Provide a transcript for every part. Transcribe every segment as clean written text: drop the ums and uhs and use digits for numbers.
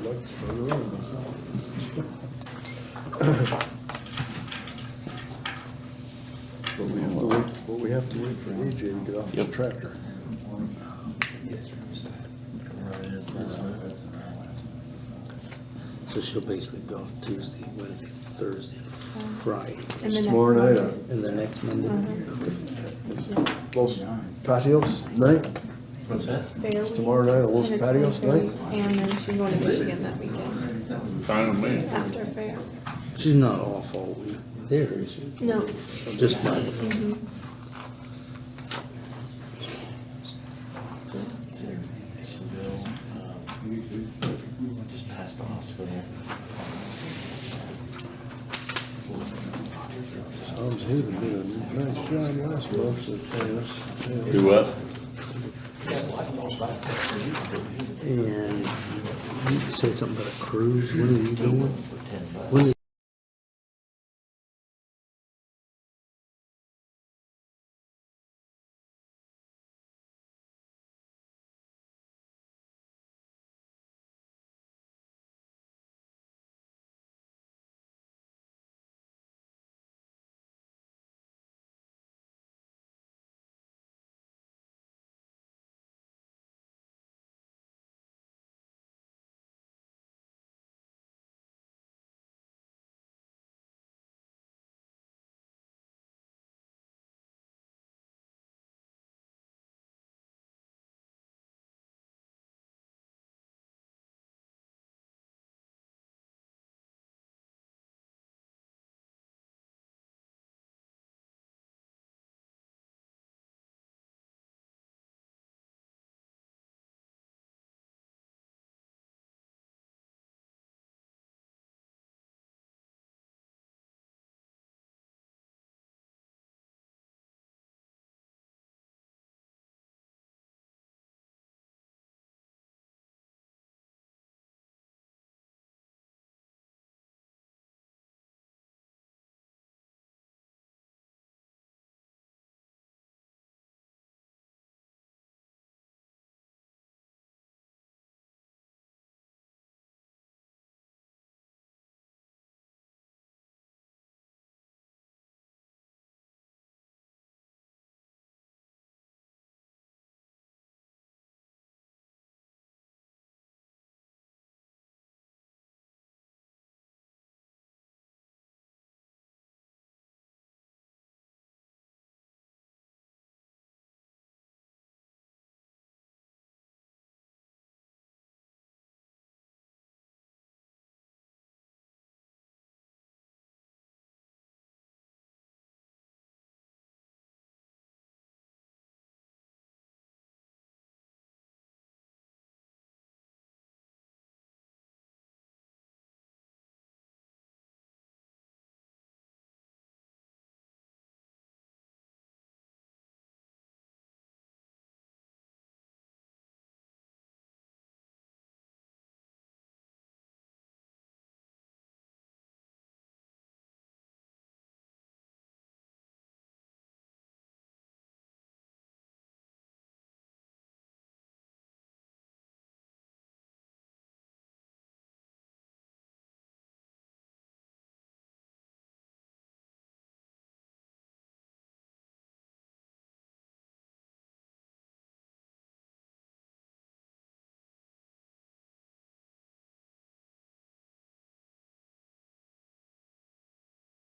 like to start around myself. But we have to wait for AJ to get off the tractor. So she'll basically be off Tuesday, Wednesday, Thursday, Friday, And the Tomorrow next night, and the next Monday. Los Patios night, What's that? fair tomorrow night, a Los and it's Patios like night. And then she's going to Michigan that weekend Fine with me. after fair. She's not off all week there, is she? No. Just Monday. Just passed the hospital. Tom's Haven did a nice job last month of paying us. Do what? And you said something about a cruise. When are you going? When are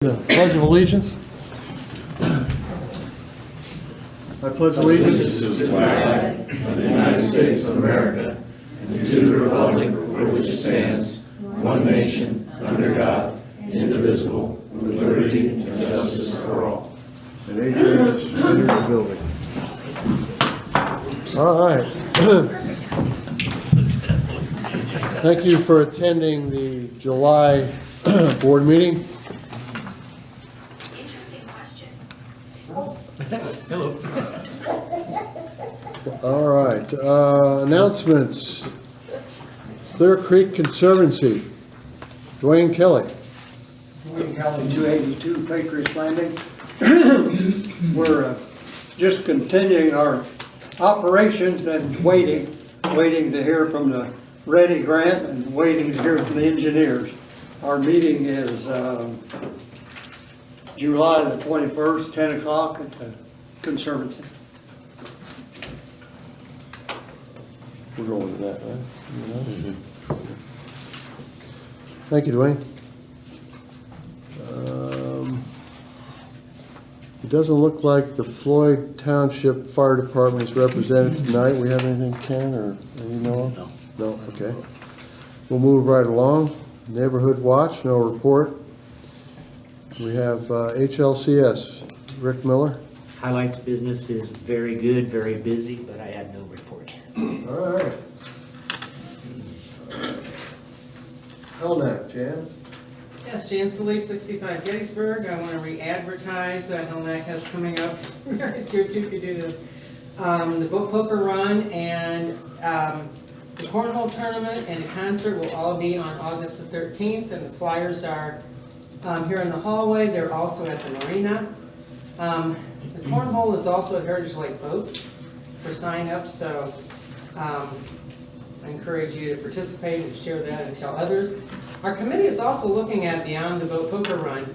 The Pledge of Allegiance. I pledge allegiance To the flag of the United States of America and to the republic for which it stands, one nation, under God, indivisible, with liberty and justice for all. and AJ is entering the building. All right. Thank you for attending the July board meeting. Interesting question. All right, announcements. Clear Creek Conservancy, Dwayne Kelly. Morning, County 282 Patriots Landing. We're just continuing our operations and waiting to hear from the ready grant and waiting to hear from the engineers. Our meeting is July the 21st, 10 o'clock at the Conservancy. We're going with that, right? Thank you, Dwayne. It doesn't look like the Floyd Township Fire Department is represented tonight. We have anything, Ken, or any know? No. No, okay. We'll move right along. Neighborhood Watch, no report. We have HLCS, Rick Miller. Highlights business is very good, very busy, but I had no report. All right. Hellnet, Jan? Yes, Jan Solis, 65 Gettysburg. I want to re-advertise that Hellneck has coming up. Mary's here too, could do the boat poker run and the cornhole tournament and the concert will all be on August the 13th. And the flyers are here in the hallway. They're also at the marina. The cornhole is also at Heritage Lake Boats for sign-up, so I encourage you to participate and share that and tell others. Our committee is also looking at, beyond the boat poker run,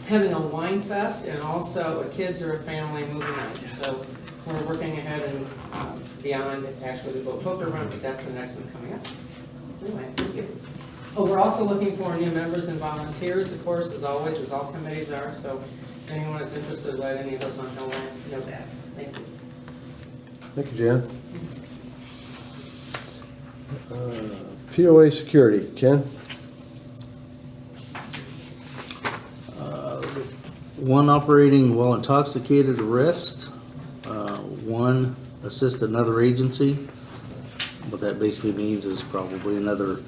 having a wine fest and also a kids or a family movie night. So we're working ahead and beyond actually the boat poker run, but that's the next one coming up. So anyway, thank you. Oh, we're also looking for new members and volunteers, of course, as always, as all committees are. So if anyone is interested, let any of us on Hellnet know that. Thank you. Thank you, Jan. POA security, Ken? One operating while intoxicated arrest, one assist another agency. What that basically means is probably another,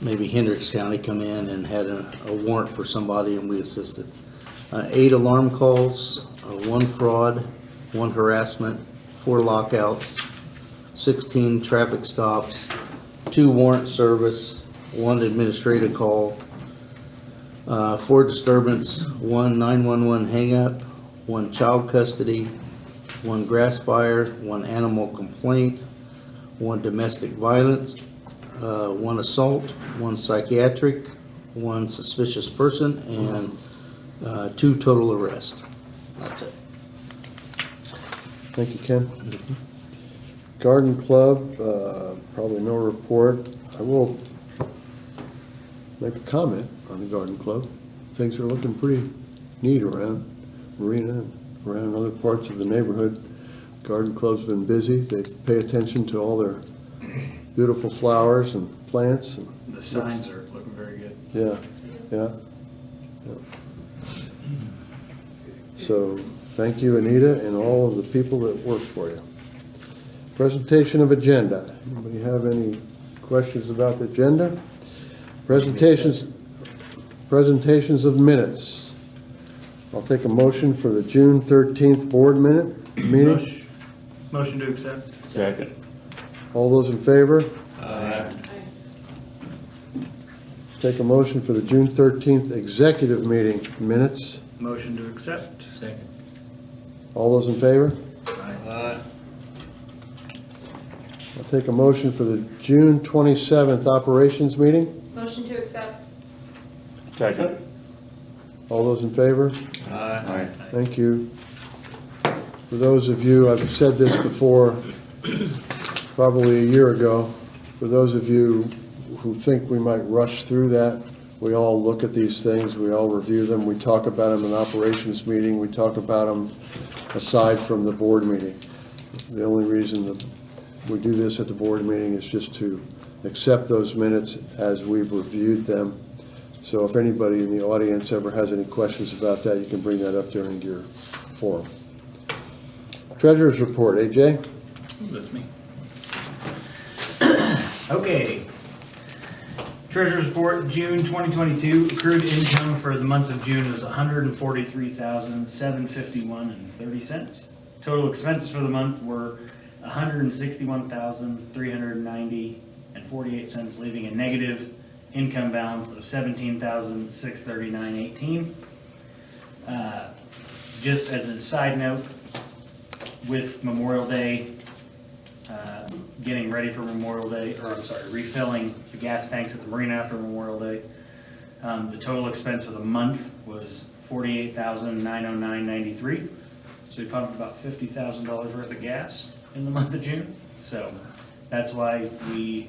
maybe Hendricks County come in and had a warrant for somebody and we assisted. 8 alarm calls, 1 fraud, 1 harassment, 4 lockouts, 16 traffic stops, 2 warrant service, 1 administrative call, 4 disturbance, 1 911 hang-up, 1 child custody, 1 grass fire, 1 animal complaint, 1 domestic violence, 1 assault, 1 psychiatric, 1 suspicious person, and 2 total arrests. That's it. Thank you, Ken. Garden Club, probably no report. I will make a comment on the Garden Club. Things are looking pretty neat around Marina and around other parts of the neighborhood. Garden Club's been busy. They pay attention to all their beautiful flowers and plants. And The signs are looking very good. yeah. So thank you, Anita, and all of the people that work for you. Presentation of agenda. Anybody have any questions about the agenda? Presentations of minutes. I'll take a motion for the June 13th board meeting. Motion to accept. Second. All those in favor? Aye. Take a motion for the June 13th executive meeting minutes. Motion to accept. Second. All those in favor? Aye. I'll take a motion for the June 27th operations meeting. Motion to accept. Second. All those in favor? Aye. Thank you. For those of you, I've said this before, probably a year ago, for those of you who think we might rush through that, we all look at these things, we all review them, we talk about them in operations meeting, we talk about them aside from the board meeting. The only reason that we do this at the board meeting is just to accept those minutes as we've reviewed them. So if anybody in the audience ever has any questions about that, you can bring that up during your forum. Treasurer's report, AJ? That's me. Okay. Treasurer's report, June 2022, accrued income for the month of June was $143,751.30. Total expenses for the month were $161,390.48, leaving a negative income balance of $17,639.18. Just as a side note, with Memorial Day getting ready for Memorial Day, or I'm sorry, refilling the gas tanks at the marina after Memorial Day. The total expense for the month was $48,909.93. So we pumped about $50,000 worth of gas in the month of June. So that's why we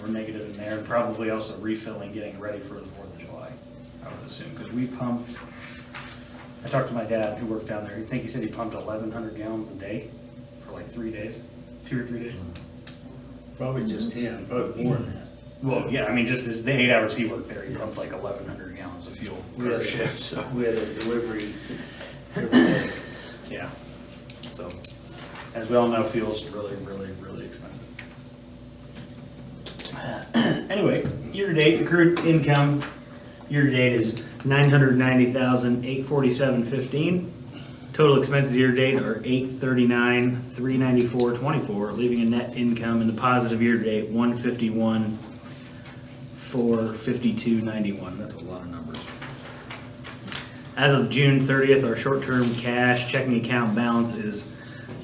were negative in there, and probably also refilling, getting ready for the 4th of July, I would assume, because we pumped, I talked to my dad who worked down there, I think he said he pumped 1,100 gallons a day for like 3 days, 2 or 3 days. Probably just 10, probably more than that. Well, yeah, I mean, just as the 8 hours he worked there, he pumped like 1,100 gallons of fuel per shift, so. We had a delivery every day. Yeah, so, as we all know, fuel's really, really, really expensive. Anyway, year-to-date accrued income, year-to-date is $990,847.15. Total expenses year-to-date are $839,394.24, leaving a net income in the positive year-to-date $151,452.91. That's a lot of numbers. As of June 30th, our short-term cash checking account balance is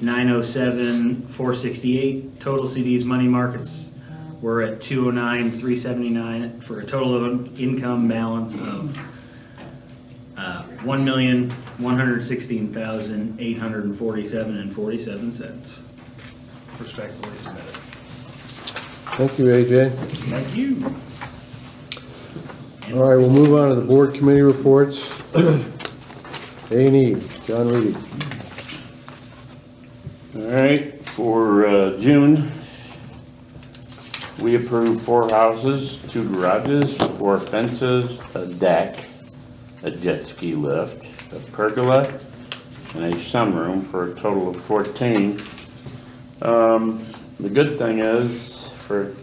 $907,468. Total CDs, money markets, we're at $209,379 for a total of income balance of $1,116,847.47. Respectfully submitted. Thank you, AJ. Thank you. All right, we'll move on to the board committee reports. A&E, John Reed. All right, for June, we approved 4 houses, 2 garages, 4 fences, a deck, a jet ski lift, a pergola, and a sunroom for a total of 14. The good thing is, for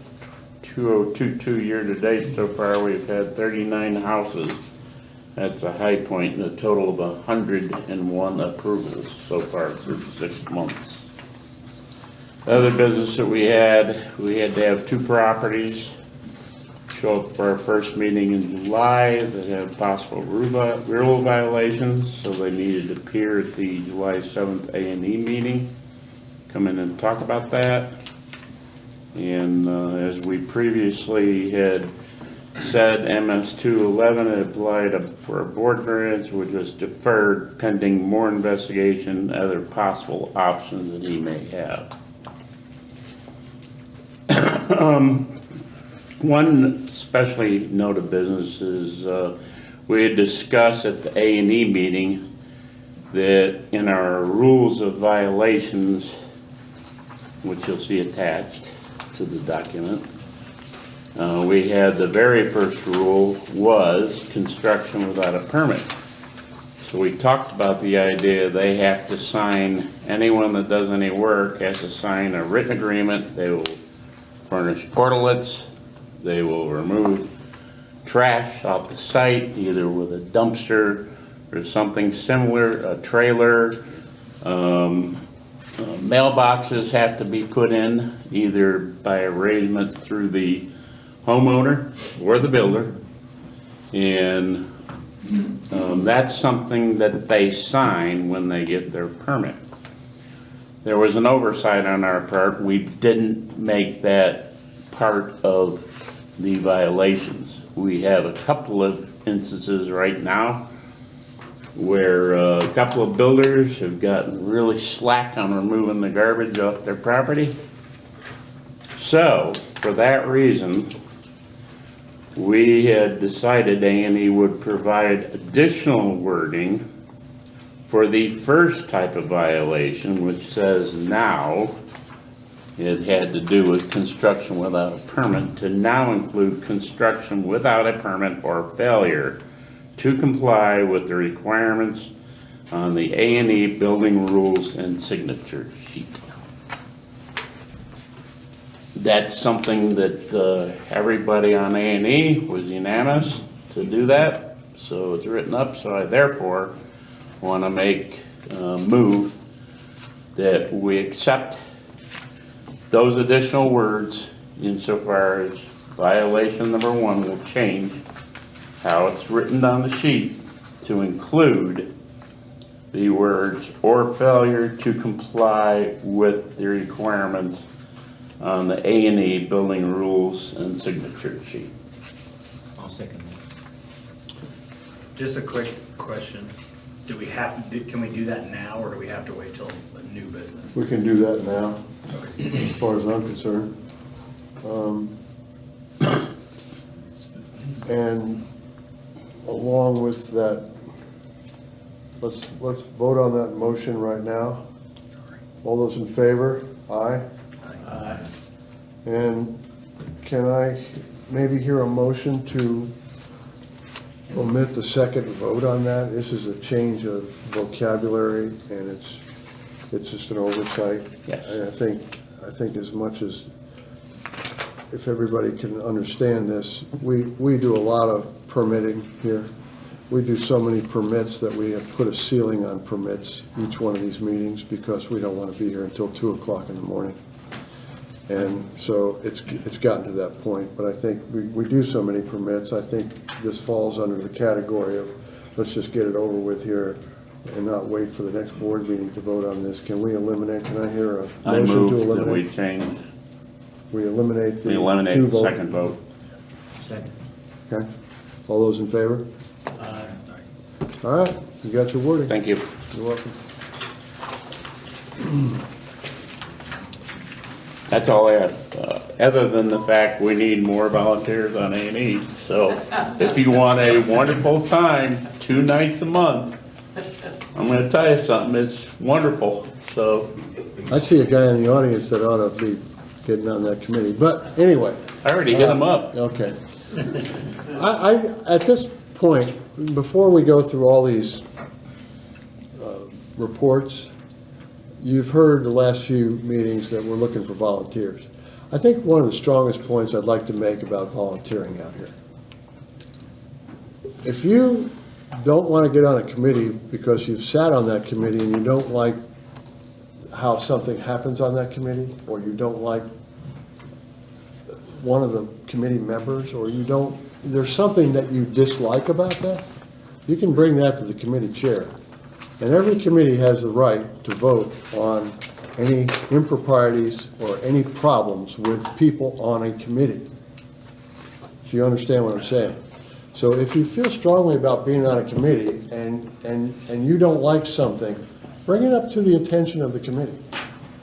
2022 year-to-date so far, we've had 39 houses. That's a high point, and a total of 101 approvals so far through 6 months. The other business that we had to have 2 properties show up for our first meeting in July that have possible rule violations, so they needed to appear at the July 7th A&E meeting, come in and talk about that. And as we previously had said, MS-211 had applied for a board variance, which was deferred pending more investigation, other possible options that he may have. One especially note of business is we had discussed at the A&E meeting that in our rules of violations, which you'll see attached to the document, we had the very first rule was construction without a permit. So we talked about the idea they have to sign, anyone that does any work has to sign a written agreement. They will furnish portlets, they will remove trash off the site, either with a dumpster or something similar, a trailer. Mailboxes have to be put in, either by arrangement through the homeowner or the builder. And that's something that they sign when they get their permit. There was an oversight on our part. We didn't make that part of the violations. We have a couple of instances right now where a couple of builders have gotten really slack on removing the garbage off their property. So, for that reason, we had decided A&E would provide additional wording for the first type of violation, which says now it had to do with construction without a permit, to now include construction without a permit or failure to comply with the requirements on the A&E building rules and signature sheet. That's something that everybody on A&E was unanimous to do that, so it's written up. So I therefore want to make a move that we accept those additional words insofar as violation number 1 will change how it's written on the sheet to include the words "or failure to comply with the requirements on the A&E building rules and signature sheet. I'll second that. Just a quick question. Do we have, can we do that now, or do we have to wait till a new business? We can do that now, as far as I'm concerned. And along with that, let's vote on that motion right now. All those in favor? Aye. Aye. And can I maybe hear a motion to omit the second vote on that? This is a change of vocabulary, and it's just an oversight. Yes. And I think as much as, if everybody can understand this, we do a lot of permitting here. We do so many permits that we have put a ceiling on permits each one of these meetings because we don't want to be here until 2 o'clock in the morning. And so it's gotten to that point, but I think we do so many permits, I think this falls under the category of, let's just get it over with here and not wait for the next board meeting to vote on this. Can we eliminate, can I hear a I motion to move that we eliminate? change, We eliminate we the eliminate two the vote. second vote. Second. Okay, all those in favor? All right, you got your wording. Thank you. You're welcome. That's all I have, other than the fact we need more volunteers on A&E. So if you want a wonderful time, 2 nights a month, I'm gonna tell you something, it's wonderful, so. I see a guy in the audience that ought to be getting on that committee, but anyway. I already hit him up. Okay. At this point, before we go through all these reports, you've heard the last few meetings that we're looking for volunteers. I think one of the strongest points I'd like to make about volunteering out here. If you don't want to get on a committee because you've sat on that committee and you don't like how something happens on that committee, or you don't like one of the committee members, or you don't, there's something that you dislike about that, you can bring that to the committee chair. And every committee has the right to vote on any improprieties or any problems with people on a committee, if you understand what I'm saying. So if you feel strongly about being on a committee and you don't like something, bring it up to the attention of the committee.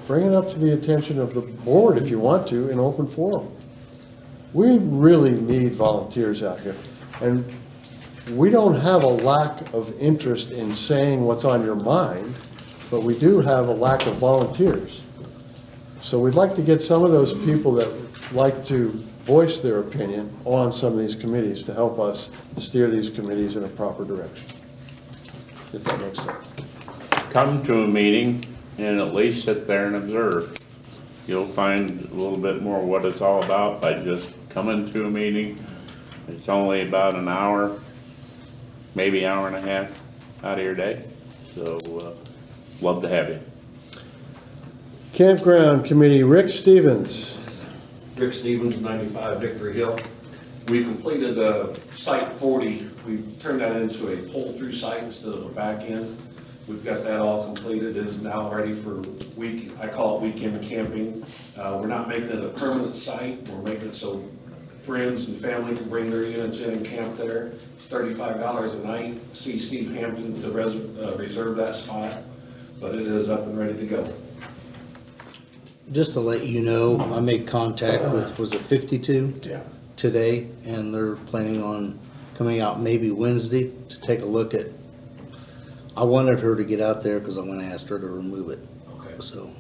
Bring it up to the attention of the board if you want to, in open forum. We really need volunteers out here. And we don't have a lack of interest in saying what's on your mind, but we do have a lack of volunteers. So we'd like to get some of those people that like to voice their opinion on some of these committees to help us steer these committees in a proper direction, if that makes sense. Come to a meeting and at least sit there and observe. You'll find a little bit more what it's all about by just coming to a meeting. It's only about an hour, maybe hour and a half out of your day. So love to have you. Campground Committee, Rick Stevens. Rick Stevens, 95 Victory Hill. We completed Site 40. We turned that into a pull-through site instead of a back end. We've got that all completed. It is now ready for I call it weekend camping. We're not making it a permanent site. We're making it so friends and family can bring their units in and camp there. It's $35 a night. See Steve Hampton to reserve that spot, but it is up and ready to go. Just to let you know, I made contact with, was it 52? Yeah. Today, and they're planning on coming out maybe Wednesday to take a look at. I wanted her to get out there because I'm going to ask her to remove it. Okay. So,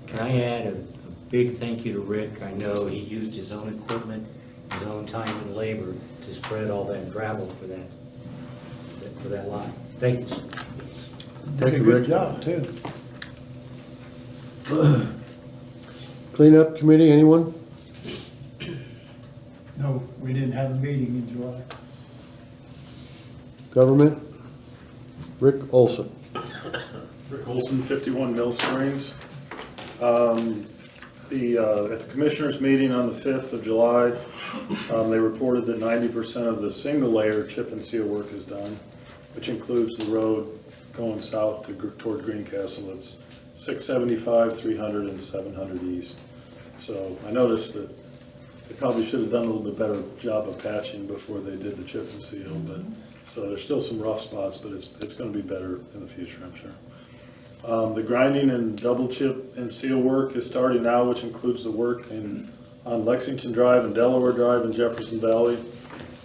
Can I add a big thank you to Rick? I know he used his own equipment, his own time and labor to spread all that gravel for that lot. Thank you. Thank you, Rick. Good job, too. Cleanup Committee, anyone? No, we didn't have a meeting in July. Government? Rick Olson. Rick Olson, 51 Mill Springs. At the commissioners' meeting on the 5th of July, they reported that 90% of the single layer chip and seal work is done, which includes the road going south toward Greencastle. It's 675, 300, and 700 east. So I noticed that they probably should have done a little bit better job of patching before they did the chip and seal, but, so there's still some rough spots, but it's gonna be better in the future, I'm sure. The grinding and double chip and seal work is starting now, which includes the work on Lexington Drive and Delaware Drive in Jefferson Valley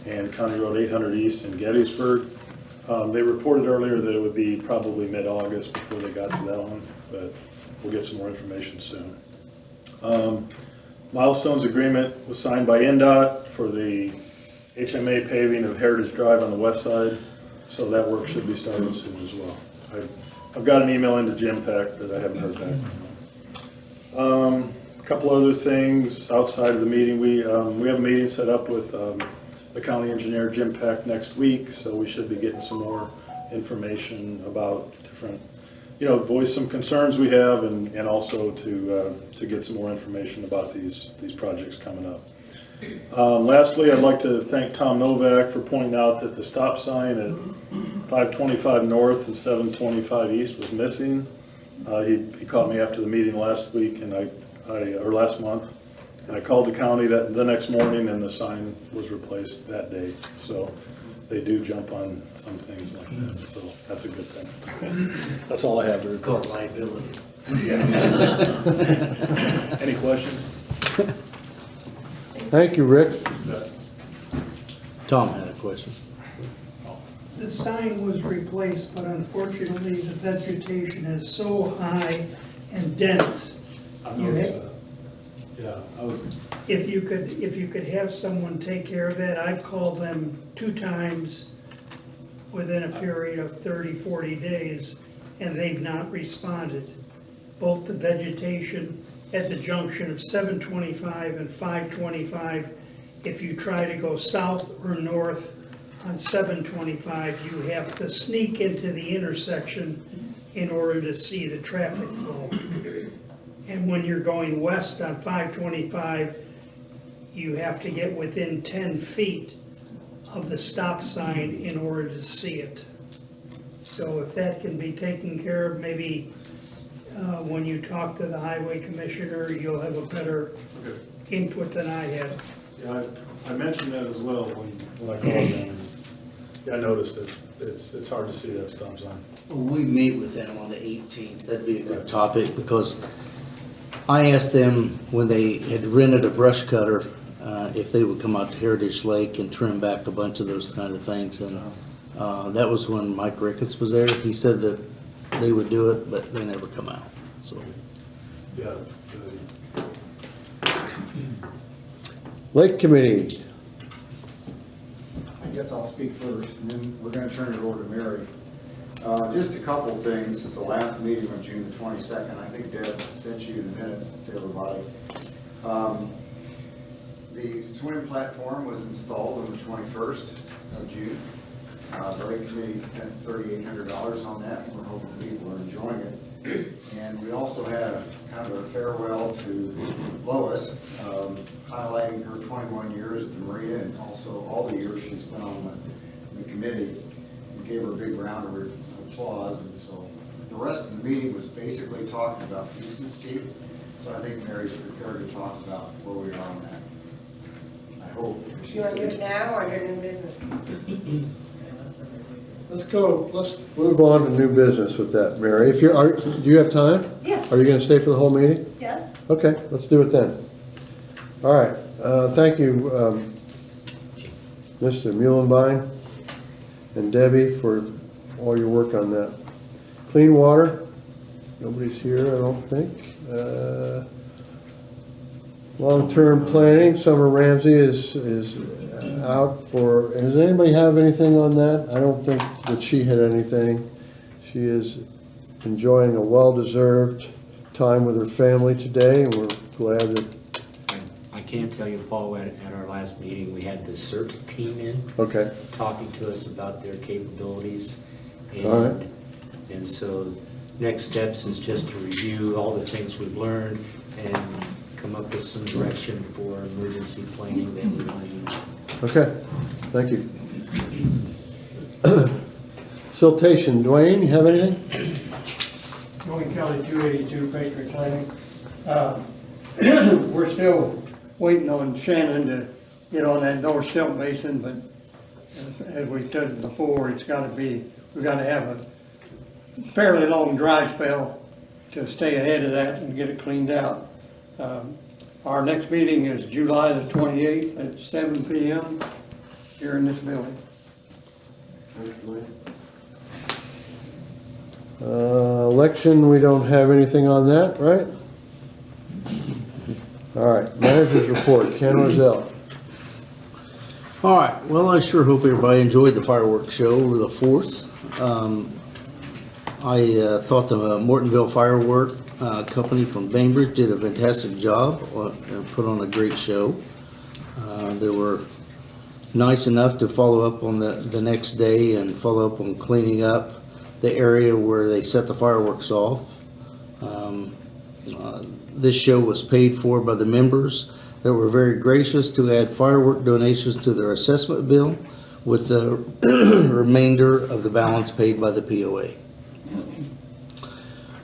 and County Road 800 East in Gettysburg. They reported earlier that it would be probably mid-August before they got to that one, but we'll get some more information soon. Milestones agreement was signed by NDOT for the HMA paving of Heritage Drive on the west side, so that work should be starting soon as well. I've got an email into Jim Peck that I haven't heard back from. A couple other things outside of the meeting. We have a meeting set up with the county engineer, Jim Peck, next week, so we should be getting some more information about different, voice some concerns we have and also to get some more information about these projects coming up. Lastly, I'd like to thank Tom Novak for pointing out that the stop sign at 525 North and 725 East was missing. He called me after the meeting last week or last month, and I called the county the next morning and the sign was replaced that day. So they do jump on some things like that, so that's a good thing. That's all I have to report. Called liability. Any questions? Thank you, Rick. Tom had a question. The sign was replaced, but unfortunately, the vegetation is so high and dense. I've noticed that. Yeah, If you could have someone take care of that, I've called them 2 times within a period of 30, 40 days, and they've not responded. Both the vegetation at the junction of 725 and 525, if you try to go south or north on 725, you have to sneak into the intersection in order to see the traffic flow. And when you're going west on 525, you have to get within 10 feet of the stop sign in order to see it. So if that can be taken care of, maybe when you talk to the highway commissioner, you'll have a better input than I had. Yeah, I mentioned that as well when I called them. Yeah, I noticed it. It's hard to see that stop sign. Well, we meet with them on the 18th. That'd be a good topic because I asked them when they had rented a brush cutter if they would come out to Heritage Lake and trim back a bunch of those kind of things. And that was when Mike Ricketts was there. He said that they would do it, but they never come out. So Yeah. Lake Committee. I guess I'll speak first, and then we're going to turn it over to Mary. Just a couple things. Since the last meeting on June the 22nd, I think Deb sent you the minutes to everybody. The swim platform was installed on the 21st of June. The Lake Committee spent $3,800 on that, and we're hoping people are enjoying it. And we also had a kind of a farewell to Lois, highlighting her 21 years at the marina and also all the years she's been on the committee. We gave her a big round of applause, and so the rest of the meeting was basically talking about Feast and Steep. So I think Mary's prepared to talk about where we are on that. I hope. You want to do it now or do new business? Let's move on to new business with that, Mary. Do you have time? Yes. Are you going to stay for the whole meeting? Yeah. Okay, let's do it then. All right, thank you, Mr. Muhlenbein and Debbie for all your work on that. Clean water, nobody's here, I don't think. Long-term planning, Summer Ramsey is out for, does anybody have anything on that? I don't think that she had anything. She is enjoying a well-deserved time with her family today, and we're glad that. I can tell you, Paul, at our last meeting, we had the CERT team in. Okay. Talking to us about their capabilities. And, all right. And so next steps is just to review all the things we've learned and come up with some direction for emergency planning that we want to use. Okay, thank you. Siltation, Dwayne, you have anything? Going County 282 Patriot Planning. we're still waiting on Shannon to get on that north silt basin, but as we said before, it's gotta be, we gotta have a fairly long dry spell to stay ahead of that and get it cleaned out. Our next meeting is July the 28th at 7 p.m. here in this building. Election, we don't have anything on that, right? All right, manager's report, Ken Rozelle. All right, well, I sure hope everybody enjoyed the fireworks show over the 4th. I thought the Mortonville Firework Company from Bainbridge did a fantastic job and put on a great show. They were nice enough to follow up on the next day and follow up on cleaning up the area where they set the fireworks off. This show was paid for by the members that were very gracious to add firework donations to their assessment bill, with the remainder of the balance paid by the POA.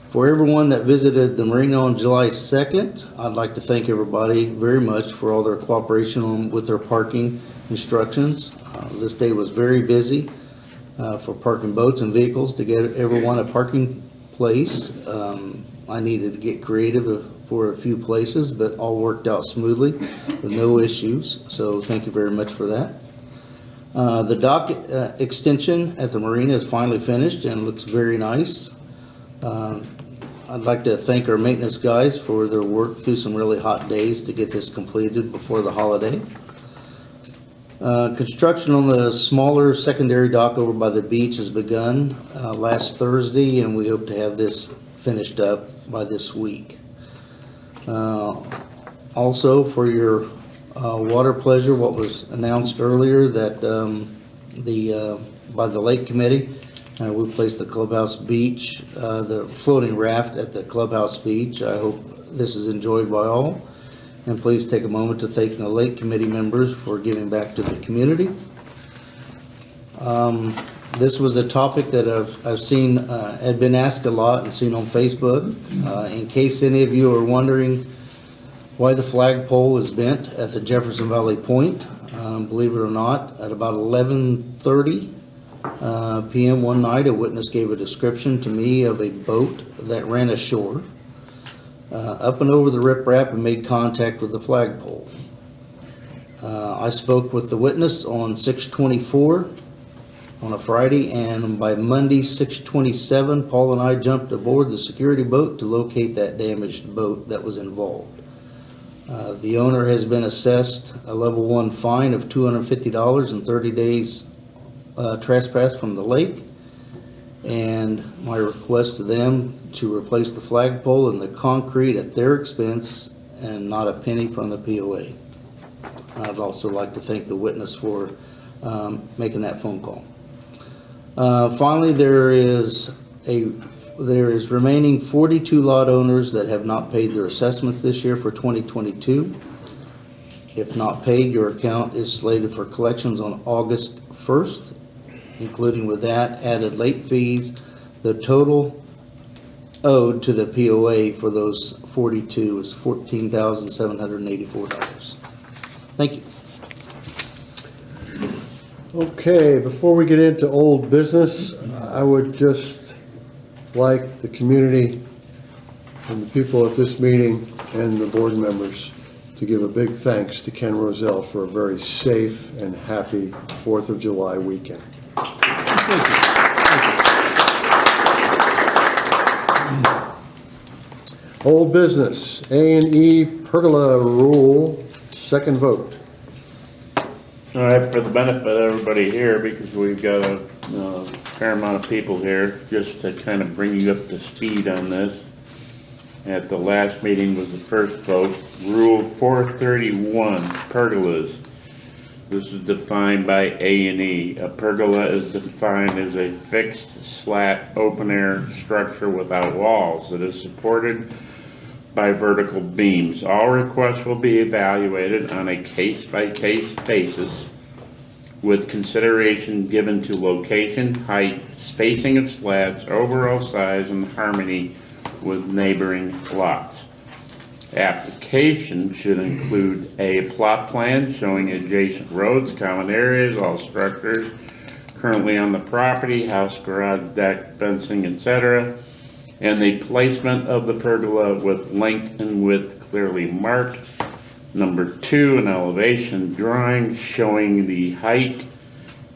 For everyone that visited the marina on July 2nd, I'd like to thank everybody very much for all their cooperation with their parking instructions. This day was very busy for parking boats and vehicles to get everyone a parking place. I needed to get creative for a few places, but all worked out smoothly with no issues, so thank you very much for that. The dock extension at the marina is finally finished and looks very nice. I'd like to thank our maintenance guys for their work through some really hot days to get this completed before the holiday. Construction on the smaller secondary dock over by the beach has begun last Thursday, and we hope to have this finished up by this week. Also, for your water pleasure, what was announced earlier that by the Lake Committee, we placed the clubhouse beach, the floating raft at the clubhouse beach. I hope this is enjoyed by all. And please take a moment to thank the Lake Committee members for giving back to the community. This was a topic that I've seen, had been asked a lot and seen on Facebook. In case any of you are wondering why the flagpole is bent at the Jefferson Valley Point, believe it or not, at about 11:30 p.m. one night, a witness gave a description to me of a boat that ran ashore, up and over the riprap and made contact with the flagpole. I spoke with the witness on 6/24 on a Friday, and by Monday 6/27, Paul and I jumped aboard the security boat to locate that damaged boat that was involved. The owner has been assessed a level 1 fine of $250 and 30 days trespass from the lake, and my request to them to replace the flagpole and the concrete at their expense and not a penny from the POA. I'd also like to thank the witness for making that phone call. Finally, there is remaining 42 lot owners that have not paid their assessments this year for 2022. If not paid, your account is slated for collections on August 1st, including with that added late fees. The total owed to the POA for those 42 is $14,784. Thank you. Okay, before we get into old business, I would just like the community and the people at this meeting and the board members to give a big thanks to Ken Rozelle for a very safe and happy 4th of July weekend. Thank you. Old business, A&E pergola rule, second vote. All right, for the benefit of everybody here, because we've got a fair amount of people here, just to kind of bring you up to speed on this. At the last meeting was the first vote. Rule 431, pergolas. This is defined by A&E. A pergola is defined as a fixed, slat, open-air structure without walls that is supported by vertical beams. All requests will be evaluated on a case-by-case basis with consideration given to location, height, spacing of slabs, overall size, and harmony with neighboring lots. application should include a plot plan showing adjacent roads, common areas, all structures currently on the property, house, garage, deck, fencing, etc., and the placement of the pergola with length and width clearly marked. Number 2, an elevation drawing showing the height,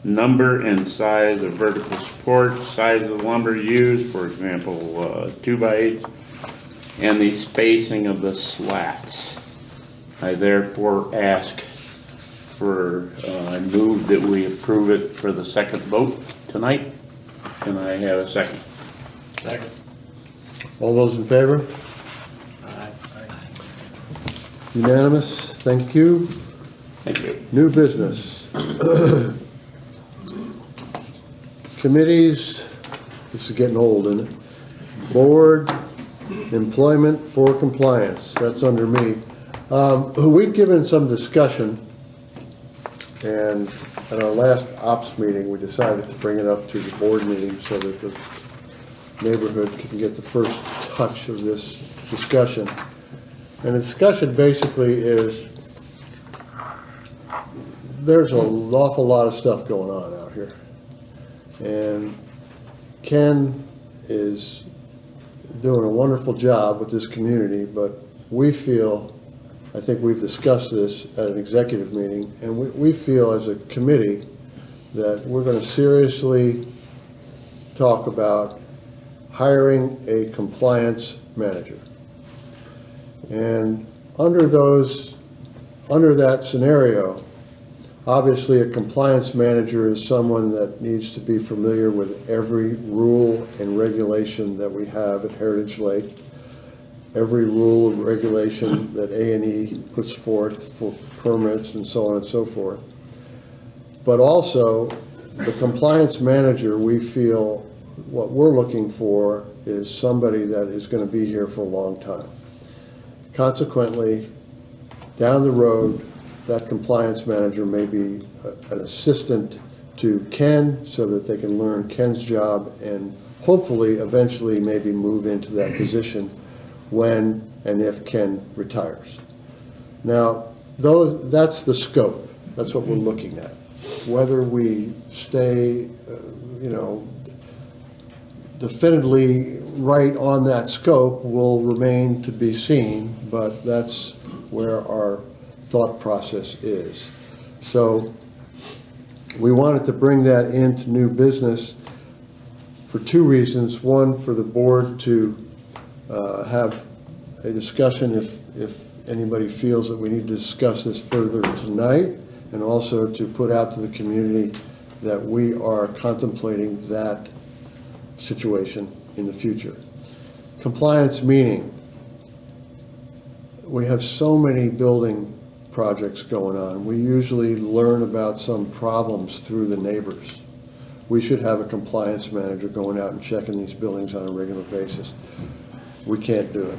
number and size of vertical support, size of the lumber used, for example, 2x8s, and the spacing of the slats. I therefore ask for, I move that we approve it for the second vote tonight. Can I have a second? Second. All those in favor? Unanimous, thank you. Thank you. New business. Committees, this is getting old, isn't it? Board, employment for compliance, that's under me. We've given some discussion, and at our last ops meeting, we decided to bring it up to the board meeting so that the neighborhood can get the first touch of this discussion. And the discussion basically is, there's an awful lot of stuff going on out here. And Ken is doing a wonderful job with this community, but we feel, I think we've discussed this at an executive meeting, and we feel as a committee that we're going to seriously talk about hiring a compliance manager. And under that scenario, obviously a compliance manager is someone that needs to be familiar with every rule and regulation that we have at Heritage Lake, every rule and regulation that A&E puts forth for permits and so on and so forth. But also, the compliance manager, we feel what we're looking for is somebody that is going to be here for a long time. Consequently, down the road, that compliance manager may be an assistant to Ken so that they can learn Ken's job and hopefully eventually maybe move into that position when and if Ken retires. Now, that's the scope. That's what we're looking at. Whether we stay, definitively right on that scope will remain to be seen, but that's where our thought process is. So we wanted to bring that into new business for two reasons. One, for the board to have a discussion if anybody feels that we need to discuss this further tonight, and also to put out to the community that we are contemplating that situation in the future. Compliance meaning, we have so many building projects going on. We usually learn about some problems through the neighbors. We should have a compliance manager going out and checking these buildings on a regular basis. We can't do it.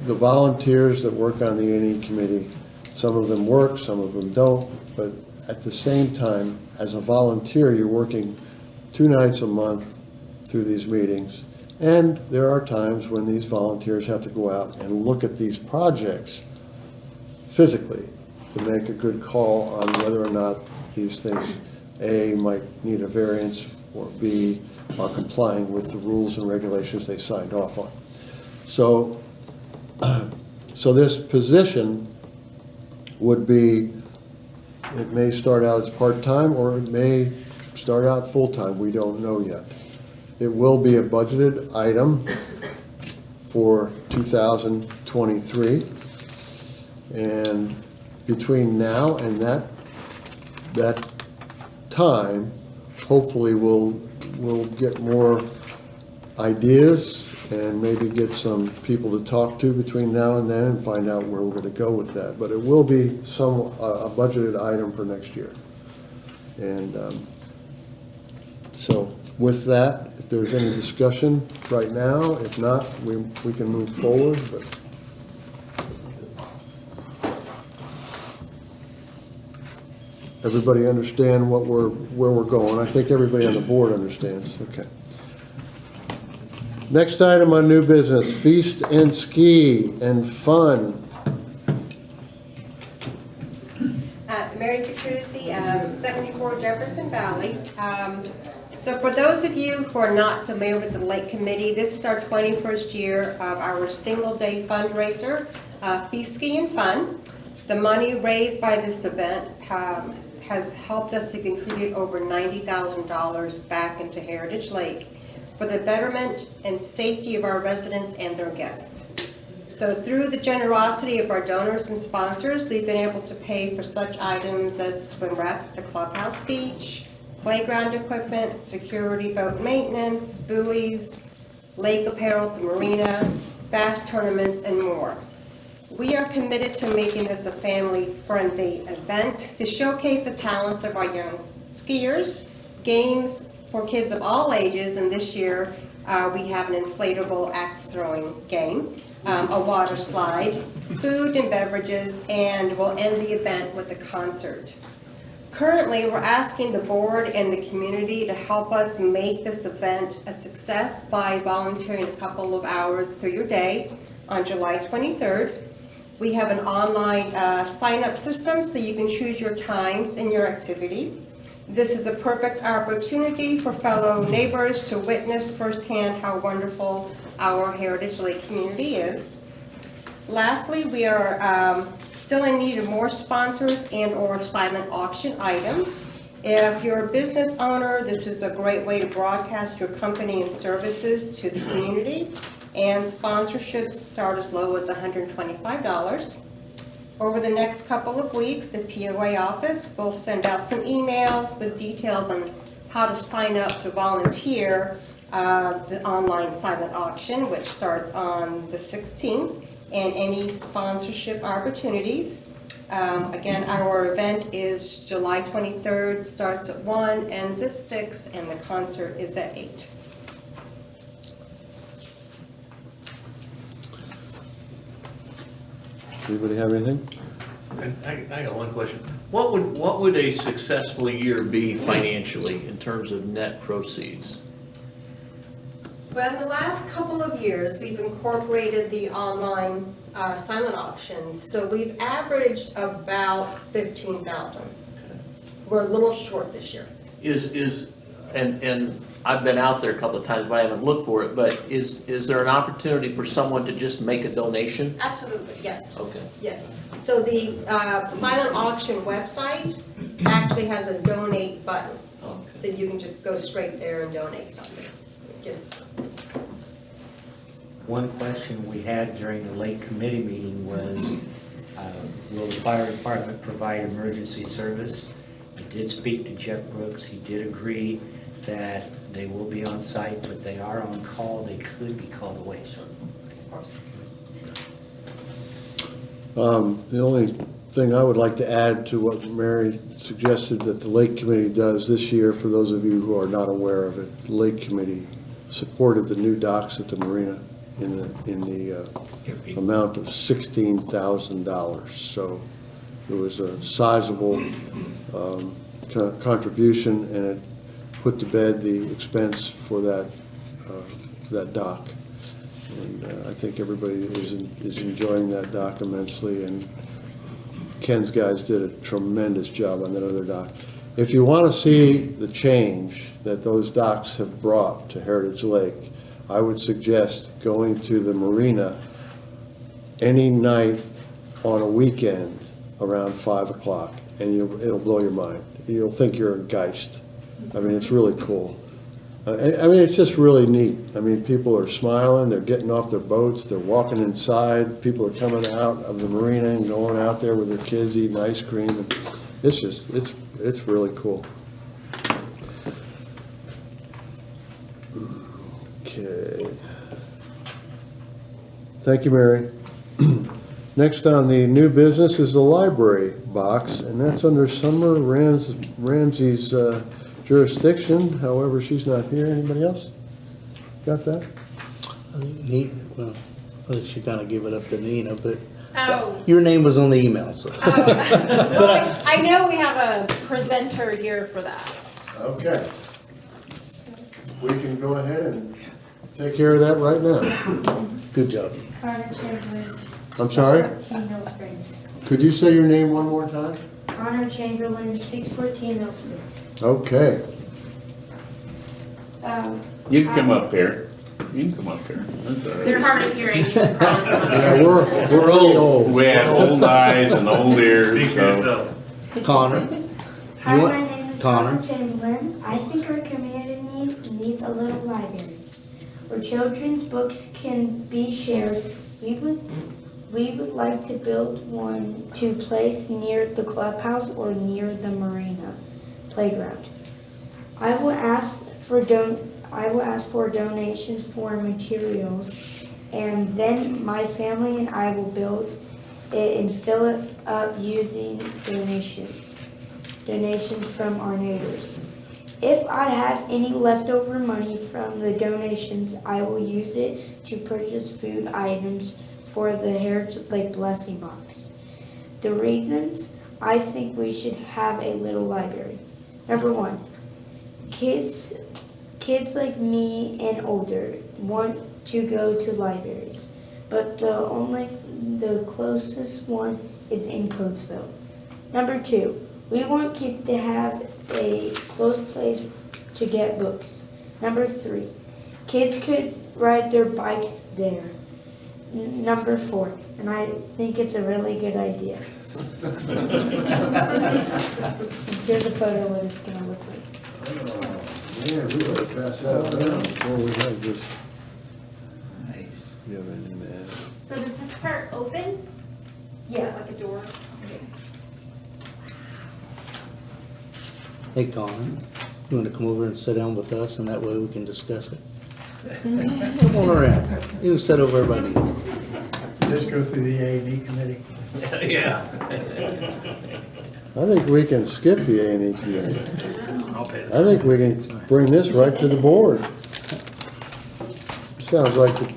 The volunteers that work on the A&E committee, some of them work, some of them don't, but at the same time, as a volunteer, you're working 2 nights a month through these meetings, and there are times when these volunteers have to go out and look at these projects physically to make a good call on whether or not these things, A, might need a variance, or B, are complying with the rules and regulations they signed off on. So this position would be, it may start out as part-time or it may start out full-time, we don't know yet. It will be a budgeted item for 2023, and between now and that time, hopefully we'll get more ideas and maybe get some people to talk to between now and then and find out where we're going to go with that. But it will be a budgeted item for next year. And so with that, if there's any discussion right now, if not, we can move forward. But everybody understand where we're going? I think everybody on the board understands. Okay. Next item on new business, feast and ski and fun. Mary Petruzzi, 74 Jefferson Valley. So for those of you who are not familiar with the Lake Committee, this is our 21st year of our single-day fundraiser, Feast, Ski, and Fun. The money raised by this event has helped us to contribute over $90,000 back into Heritage Lake for the betterment and safety of our residents and their guests. So through the generosity of our donors and sponsors, we've been able to pay for such items as the swim wrap, the clubhouse beach, playground equipment, security boat maintenance, buoys, lake apparel at the marina, bass tournaments, and more. We are committed to making this a family-friendly event to showcase the talents of our young skiers, games for kids of all ages, and this year we have an inflatable axe throwing game, a water slide, food and beverages, and we'll end the event with a concert. Currently, we're asking the board and the community to help us make this event a success by volunteering a couple of hours through your day on July 23rd. We have an online sign-up system so you can choose your times and your activity. This is a perfect opportunity for fellow neighbors to witness firsthand how wonderful our Heritage Lake community is. Lastly, we are still in need of more sponsors and/or silent auction items. If you're a business owner, this is a great way to broadcast your company and services to the community. And sponsorships start as low as $125. Over the next couple of weeks, the POA office will send out some emails with details on how to sign up to volunteer the online silent auction, which starts on the 16th, and any sponsorship opportunities. Again, our event is July 23rd, starts at 1, ends at 6, and the concert is at 8. Anybody have anything? I got one question. What would a successful year be financially in terms of net proceeds? Well, in the last couple of years, we've incorporated the online silent auctions, so we've averaged about 15,000. We're a little short this year. And I've been out there a couple of times, but I haven't looked for it, but is there an opportunity for someone to just make a donation? Absolutely, yes. Okay. Yes. So the silent auction website actually has a donate button. Okay. So you can just go straight there and donate something. One question we had during the Lake Committee meeting was, will the fire department provide emergency service? I did speak to Jeff Brooks. He did agree that they will be on site, but they are on call. They could be called away. The only thing I would like to add to what Mary suggested that the Lake Committee does this year, for those of you who are not aware of it, the Lake Committee supported the new docks at the marina in the amount of $16,000. So it was a sizable contribution, and it put to bed the expense for that dock. And I think everybody is enjoying that dock immensely, and Ken's guys did a tremendous job on that other dock. If you want to see the change that those docks have brought to Heritage Lake, I would suggest going to the marina any night on a weekend around 5 o'clock, and it'll blow your mind. You'll think you're a Geist. I mean, it's really cool. I mean, it's just really neat. I mean, people are smiling, they're getting off their boats, they're walking inside, people are coming out of the marina and going out there with their kids eating ice cream. And it's really cool. Okay. Thank you, Mary. Next on the new business is the library box, and that's under Summer Ramsey's jurisdiction. However, she's not here. Anybody else got that? I think she kind of gave it up to Nina, but Oh. your name was on the email, so. Well, I know we have a presenter here for that. Okay. We can go ahead and take care of that right now. Good job. Carter Chambers, I'm sorry? Team Hill Springs. Could you say your name one more time? Connor Chamberlain, 614 Mill Springs. Okay. You can come up here. You can come up here. That's all right. They're hard of hearing, you can probably come up. Yeah, we're old. We have old eyes and old ears, Speak for so. yourself. Connor? Hi, You want- my name is Connor? Connor Chamberlain. I think our community needs a little library where children's books can be shared. We would like to build one to place near the clubhouse or near the marina playground. I will ask for donations for materials, and then my family and I will build it and fill it up using donations from our neighbors. If I have any leftover money from the donations, I will use it to purchase food items for the Heritage Lake Blessing Box. The reasons I think we should have a little library. Number one, kids like me and older want to go to libraries, but the closest one is in Coatesville. Number two, we want kids to have a close place to get books. Number three, kids could ride their bikes there. Number four, and I think it's a really good idea. Here's a photo of what it's gonna look like. Man, we better pass that around before we have this. Nice. You have anything to add? So does this part open? Yeah. Like a door? Okay. Hey, Connor, you want to come over and sit down with us, and that way we can discuss it? Come on around. You can sit over by me. Just go through the A&E committee. Yeah. I think we can skip the A&E committee. I'll pay this. I think we can bring this right to the board. Sounds like the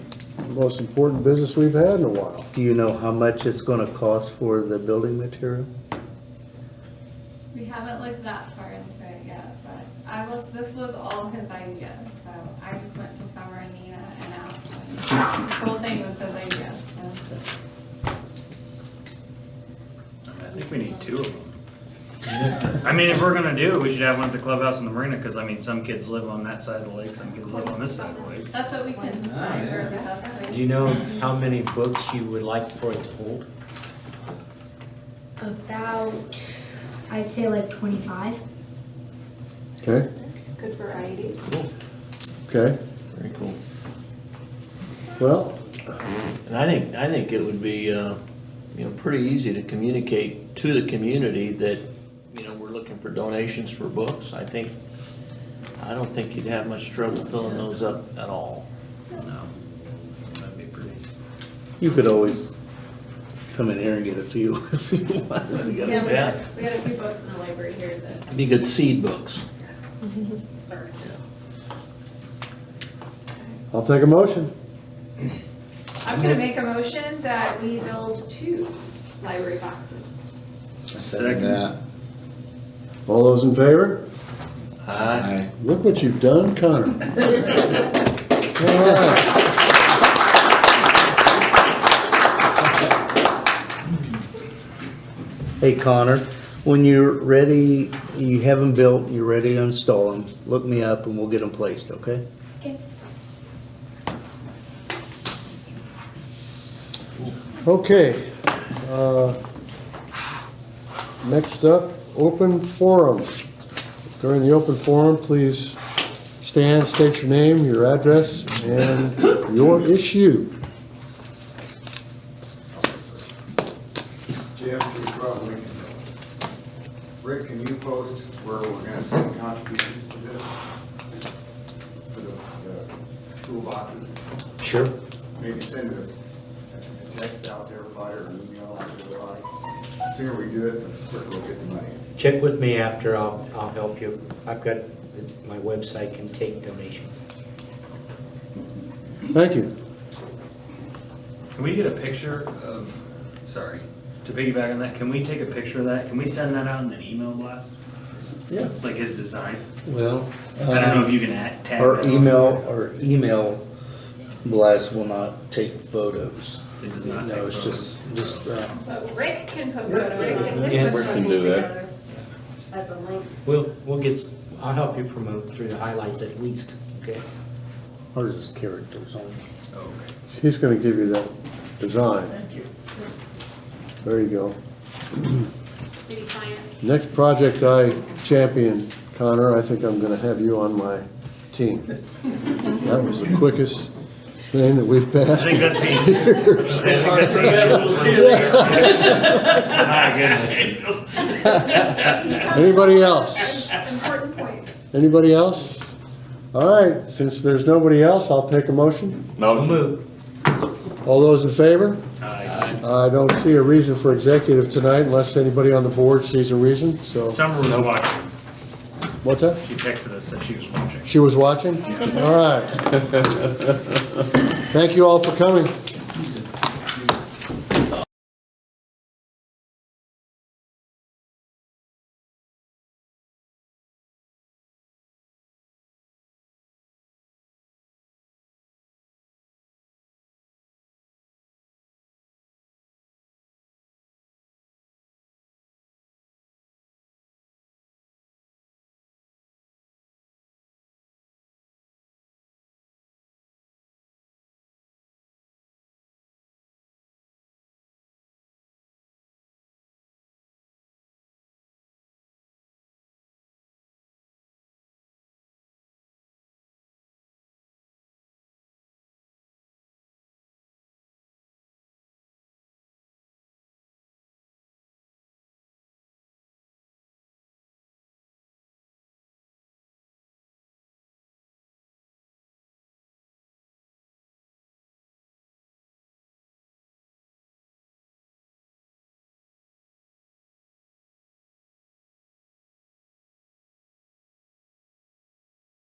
most important business we've had in a while. Do you know how much it's going to cost for the building material? We haven't looked that far into it yet, but this was all his idea, so I just went to Summer and Nina and asked him. This whole thing was his idea, so. I think we need two of them. I mean, if we're gonna do it, we should have one at the clubhouse and the marina, because I mean, some kids live on that side of the lake, some kids live on this side of the lake. That's what we can decide where the best place. Do you know how many books you would like for it to hold? About, I'd say like 25. Okay, Good variety. okay. Very cool. Well, And I think it would be, pretty easy to communicate to the community that, we're looking for donations for books. I don't think you'd have much trouble filling those up at all. No, that'd be pretty. You could always come in here and get a few if you want. Yeah, we got a few books in the library here that Be good seed books. start. I'll take a motion. I'm gonna make a motion that we build 2 library boxes. Second that. All those in favor? Aye. Look what you've done, Connor. All right. Hey, Connor, when you're ready, you have them built, you're ready to install them, look me up and we'll get them placed, okay? Okay. Okay. Next up, open forum. During the open forum, please stand, state your name, your address, and your issue. Jim, Rick, can you post where we're gonna send contributions to this? For the school boxes? Sure. Maybe send a text out to everybody or an email out to everybody. The sooner we do it, the quicker we'll get the money. Check with me after, I'll help you. I've got, my website can take donations. Thank you. Can we get a picture of, sorry, to piggyback on that, can we take a picture of that? Can we send that out in an email blast? Yeah. Like his design? Well. I don't know if you can tag Or that on. email Glass will not take photos. It does not No, take it's photos. just, But Rick can put photos Rick on can it. put Yeah, this Rick can one do that. together as a link. We'll get, I'll help you promote through the highlights at least, okay? ours is characters only. Oh, okay. He's gonna give you that design. Thank you. There you go. Did he sign it? Next project I champion, Connor, I think I'm gonna have you on my team. That was the quickest thing that we've I passed. think that's the easier. My goodness. Anybody else? Important points. Anybody else? All right, since there's nobody else, I'll take a motion. So move. All those in favor? Aye. I don't see a reason for executive tonight unless anybody on the board sees a reason, so. Summer was watching. What's that? She texted us that she was watching. She was watching? All right. Thank you all for coming.